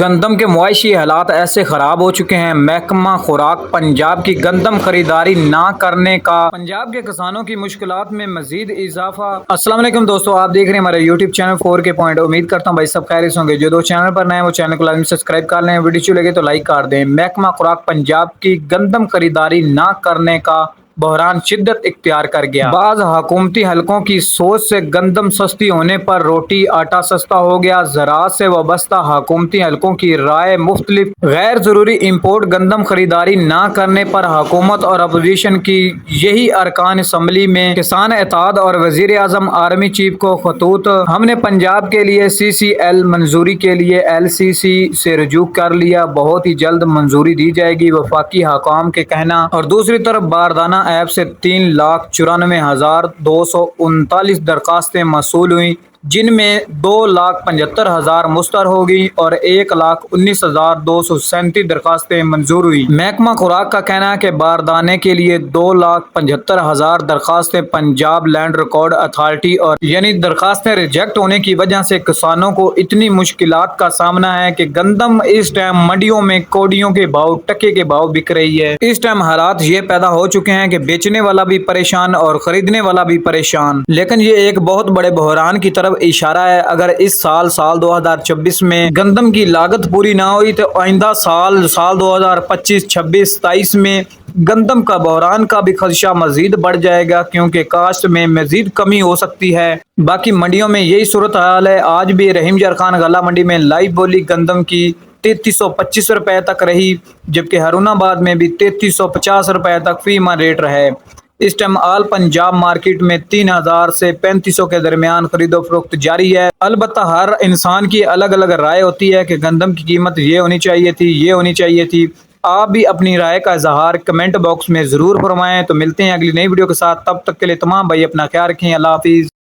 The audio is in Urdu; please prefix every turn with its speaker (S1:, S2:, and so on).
S1: گندم کے معاشی حالات ایسے خراب ہو چکے ہیں، محکمہ خوراک پنجاب کی گندم خریداری نہ کرنے کا پنجاب کے کسانوں کی مشکلات میں مزید اضافہ۔ السلام علیکم دوستو، آپ دیکھ رہے ہیں ہمارے یوٹیوب چینل 4 کے پوائنٹ۔ امید کرتا ہوں بھائی سب خیریت سے ہوں گے۔ جو دوست چینل پر نئے ہیں وہ چینل کو لازمی سبسکرائب کر لیں، ویڈیو اچھی لگے تو لائک کر دیں۔ محکمہ خوراک پنجاب کی گندم خریداری نہ کرنے کا بحران شدت اختیار کر گیا۔ بعض حکومتی حلقوں کی سوچ سے گندم سستی ہونے پر روٹی آٹا سستا ہو گیا۔ زراعت سے وابستہ حکومتی حلقوں کی رائے مختلف۔ غیر ضروری امپورٹ گندم خریداری نہ کرنے پر حکومت اور اپوزیشن کی یہی ارکان اسمبلی میں کسان اتحاد اور وزیر اعظم آرمی چیف کو خطوط۔ ہم نے پنجاب کے لیے CCL منظوری کے لیے LCC سے رجوع کر لیا، بہت ہی جلد منظوری دی جائے گی، وفاقی حکام کے کہنا۔ اور دوسری طرف باردانہ ایپ سے 3,94,239 درخواستیں موصول ہوئیں، جن میں 2,75,000 مستر ہو گئی اور 1,19,237 درخواستیں منظور ہوئی۔ محکمہ خوراک کا کہنا ہے کہ باردانے کے لیے 2,75,000 درخواستیں پنجاب لینڈ ریکارڈ اتھارٹی اور یعنی درخواستیں ریجیکٹ ہونے کی وجہ سے کسانوں کو اتنی مشکلات کا سامنا ہے کہ گندم اس ٹائم منڈیوں میں کوڑیوں کے بھاؤ ٹکے کے بھاؤ بک رہی ہے۔ اس ٹائم حالات یہ پیدا ہو چکے ہیں کہ بیچنے والا بھی پریشان اور خریدنے والا بھی پریشان، لیکن یہ ایک بہت بڑے بحران کی طرف اشارہ ہے۔ اگر اس سال 2024 میں گندم کی لاگت پوری نہ ہوئی تو آئندہ سال 2025، 26، 27 میں گندم کا بحران کا بھی خدشہ مزید بڑھ جائے گا، کیونکہ کاشت میں مزید کمی ہو سکتی ہے۔ باقی منڈیوں میں یہی صورتحال ہے۔ آج بھی رحیم یار خان غلہ منڈی میں لائیو بولی گندم کی 3325 روپے تک رہی، جبکہ ہارون آباد میں بھی 3350 روپے تک فی ماہ ریٹ رہے۔ اس ٹائم آل پنجاب مارکیٹ میں 3000 سے 3500 کے درمیان خرید و فروخت جاری ہے۔ البتہ ہر انسان کی الگ الگ رائے ہوتی ہے کہ گندم کی قیمت یہ ہونی چاہیے تھی، یہ ہونی چاہیے تھی۔ آپ بھی اپنی رائے کا اظہار کمنٹ باکس میں ضرور فرمائیں۔ تو ملتے ہیں اگلی نئی ویڈیو کے ساتھ، تب تک کے لیے تمام بھائی اپنا خیال رکھیں۔ اللہ حافظ۔